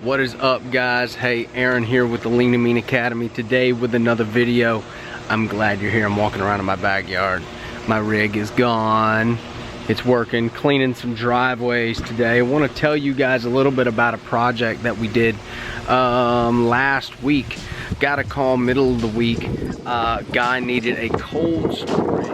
What is up, guys? Hey, Aaron here with the Lean and Mean Academy today with another video. I'm glad you're here. I'm walking around in my backyard. My rig is gone. It's working, cleaning some driveways today. I want to tell you guys a little bit about a project that we did last week. Got a call middle of the week. Guy needed a cold storage,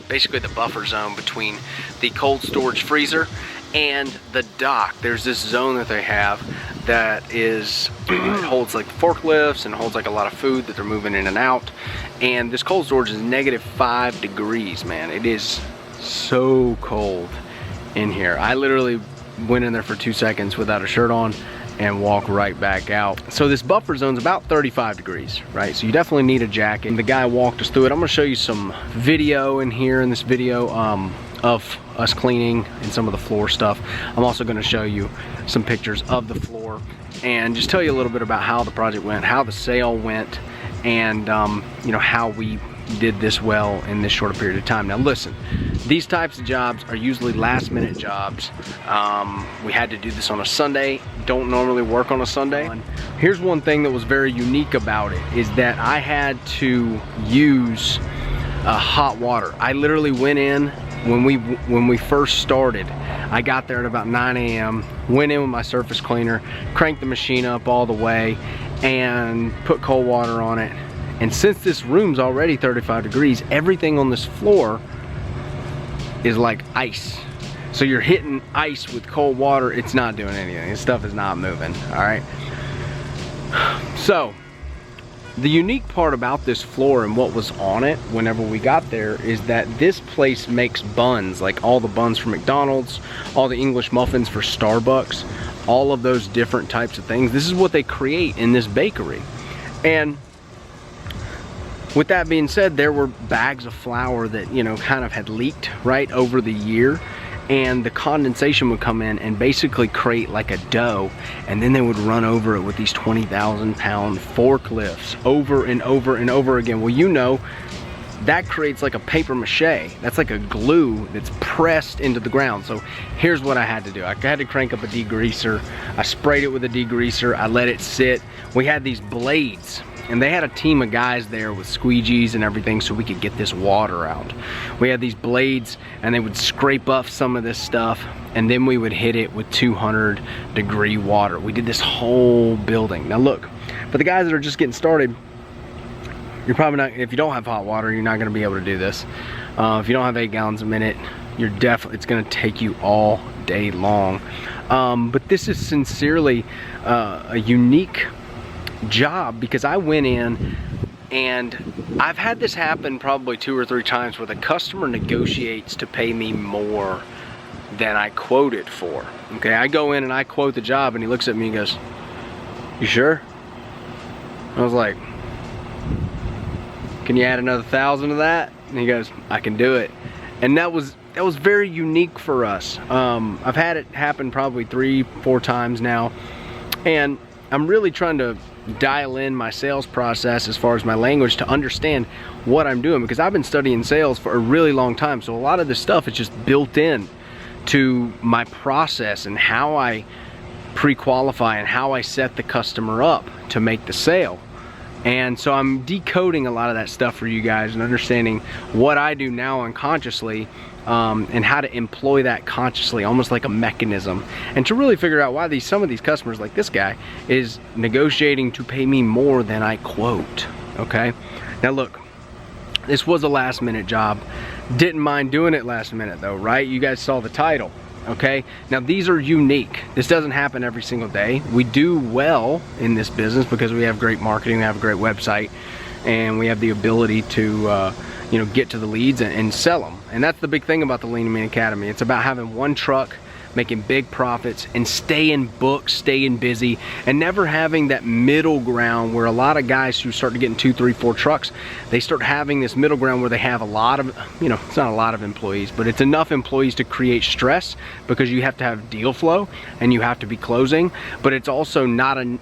basically the buffer zone between the cold storage freezer and the dock. There's this zone that they have that is it holds like forklifts and holds like a lot of food that they're moving in and out. And this cold storage is -5 degrees, man. It is so cold in here. I literally went in there for 2 seconds without a shirt on and walk right back out. So this buffer zone's about 35 degrees, right? So you definitely need a jacket. And the guy walked us through it. I'm gonna show you some video in here in this video of us cleaning and some of the floor stuff. I'm also gonna show you some pictures of the floor and just tell you a little bit about how the project went, how the sale went, and you know, how we did this well in this short period of time. Now listen, these types of jobs are usually last minute jobs. We had to do this on a Sunday. Don't normally work on a Sunday. Here's one thing that was very unique about it is that I had to use hot water. I literally went in when we first started. I got there at about 9 a.m. went in with my surface cleaner, cranked the machine up all the way, and put cold water on it. And since this room's already 35 degrees, everything on this floor is like ice. So you're hitting ice with cold water, it's not doing anything. This stuff is not moving, all right? So, the unique part about this floor and what was on it whenever we got there is that this place makes buns, like all the buns for McDonald's, all the English muffins for Starbucks, all of those different types of things. This is what they create in this bakery. And with that being said, there were bags of flour that, you know, kind of had leaked right over the year, and the condensation would come in and basically create like a dough, and then they would run over it with these 20,000-pound forklifts over and over and over again. Well, you know, that creates like a paper mache. That's like a glue that's pressed into the ground. So here's what I had to do. I had to crank up a degreaser. I sprayed it with a degreaser. I let it sit. We had these blades, and they had a team of guys there with squeegees and everything so we could get this water out. We had these blades, and they would scrape up some of this stuff, and then we would hit it with 200-degree water. We did this whole building. Now look, for the guys that are just getting started, you're probably not, if you don't have hot water, you're not gonna be able to do this. If you don't have 8 gallons a minute, you're definitely, it's gonna take you all day long. But this is sincerely a unique job, because I went in, and I've had this happen probably 2 or 3 times where the customer negotiates to pay me more than I quoted for. Okay, I go in and I quote the job, and he looks at me and goes, "You sure?" I was like, "Can you add another 1,000 to that?" And he goes, "I can do it." And that was very unique for us. I've had it happen probably 3-4 times now, and I'm really trying to dial in my sales process as far as my language to understand what I'm doing, because I've been studying sales for a really long time. So a lot of this stuff is just built in to my process and how I pre-qualify and how I set the customer up to make the sale. And so I'm decoding a lot of that stuff for you guys and understanding what I do now unconsciously, and how to employ that consciously, almost like a mechanism, and to really figure out why some of these customers, like this guy, is negotiating to pay me more than I quote. Okay, now look, this was a last minute job. Didn't mind doing it last minute though, right? You guys saw the title. Okay, now these are unique. This doesn't happen every single day. We do well in this business because we have great marketing, we have a great website, and we have the ability to you know, get to the leads and sell them. And that's the big thing about the Lean and Mean Academy. It's about having one truck, making big profits, and staying booked, staying busy, and never having that middle ground where a lot of guys who start getting 2, 3, 4 trucks, they start having this middle ground where they have a lot of, you know, it's not a lot of employees, but it's enough employees to create stress, because you have to have deal flow and you have to be closing, but it's also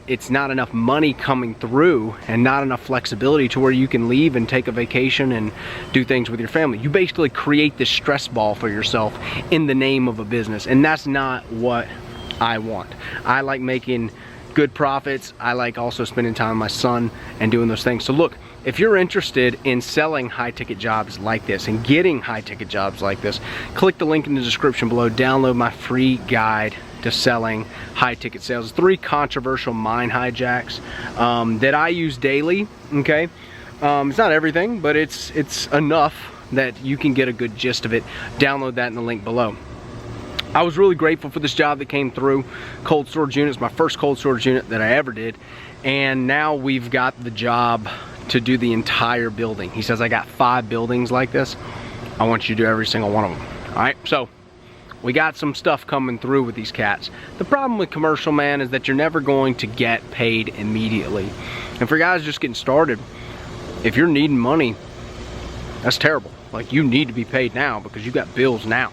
it's not enough money coming through and not enough flexibility to where you can leave and take a vacation and do things with your family. You basically create this stress ball for yourself in the name of a business, and that's not what I want. I like making good profits. I like also spending time with my son and doing those things. So look, if you're interested in selling high ticket jobs like this and getting high ticket jobs like this, click the link in the description below, download my free guide to selling high ticket sales. 3 controversial mine hijacks that I use daily, okay? It's not everything, but it's enough that you can get a good gist of it. Download that in the link below. I was really grateful for this job that came through. Cold storage unit. It's my first cold storage unit that I ever did. And now we've got the job to do the entire building. He says, I got 5 buildings like this. I want you to do every single one of them. All right, so we got some stuff coming through with these cats. The problem with commercial, man, is that you're never going to get paid immediately. And for guys just getting started, if you're needing money, that's terrible. Like, you need to be paid now because you got bills now.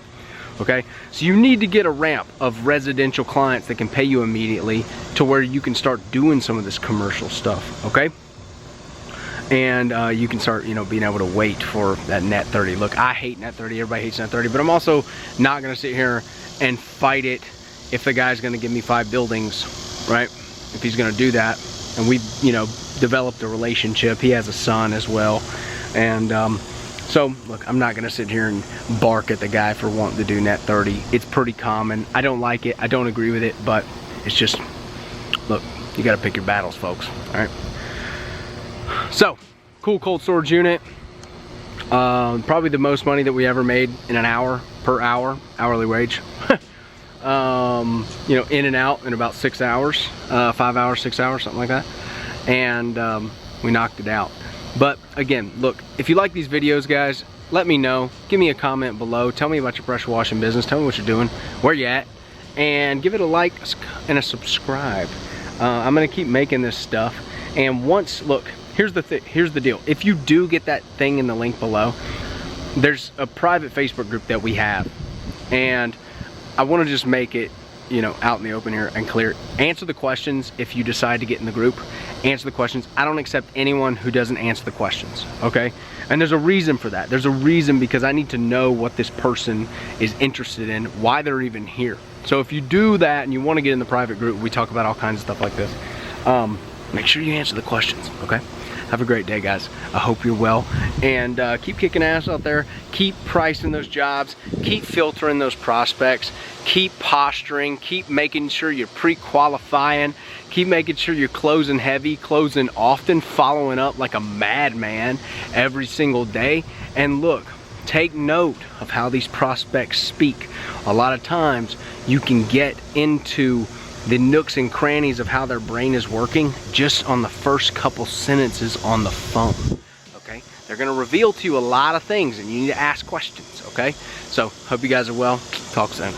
Okay, so you need to get a ramp of residential clients that can pay you immediately to where you can start doing some of this commercial stuff, okay? And you can start, you know, being able to wait for that net 30. Look, I hate net 30, everybody hates net 30, but I'm also not gonna sit here and fight it if the guy's gonna give me 5 buildings, right? If he's gonna do that, and we've, you know, developed a relationship. He has a son as well, and so, look, I'm not gonna sit here and bark at the guy for wanting to do net 30. It's pretty common. I don't like it, I don't agree with it, but it's just, look, you gotta pick your battles, folks, all right? So, cool cold storage unit. Probably the most money that we ever made in an hour, per hour, hourly wage. You know, in and out in about 6 hours, 5 hours, 6 hours, something like that. And we knocked it out. But again, look, if you like these videos, guys, let me know. Give me a comment below. Tell me about your pressure washing business. Tell me what you're doing, where you at, and give it a like and a subscribe. I'm gonna keep making this stuff. And once, look, here's the deal. If you do get that thing in the link below, there's a private Facebook group that we have, and I want to just make it, you know, out in the open here and clear. Answer the questions if you decide to get in the group. Answer the questions. I don't accept anyone who doesn't answer the questions, okay? And there's a reason for that. There's a reason, because I need to know what this person is interested in, why they're even here. So if you do that and you want to get in the private group, we talk about all kinds of stuff like this. Make sure you answer the questions, okay? Have a great day, guys. I hope you're well, and keep kicking ass out there. Keep pricing those jobs. Keep filtering those prospects. Keep posturing. Keep making sure you're pre-qualifying. Keep making sure you're closing heavy, closing often, following up like a madman every single day. And look, take note of how these prospects speak. A lot of times you can get into the nooks and crannies of how their brain is working just on the first couple sentences on the phone, okay? They're gonna reveal to you a lot of things, and you need to ask questions, okay? So, hope you guys are well. Talk soon.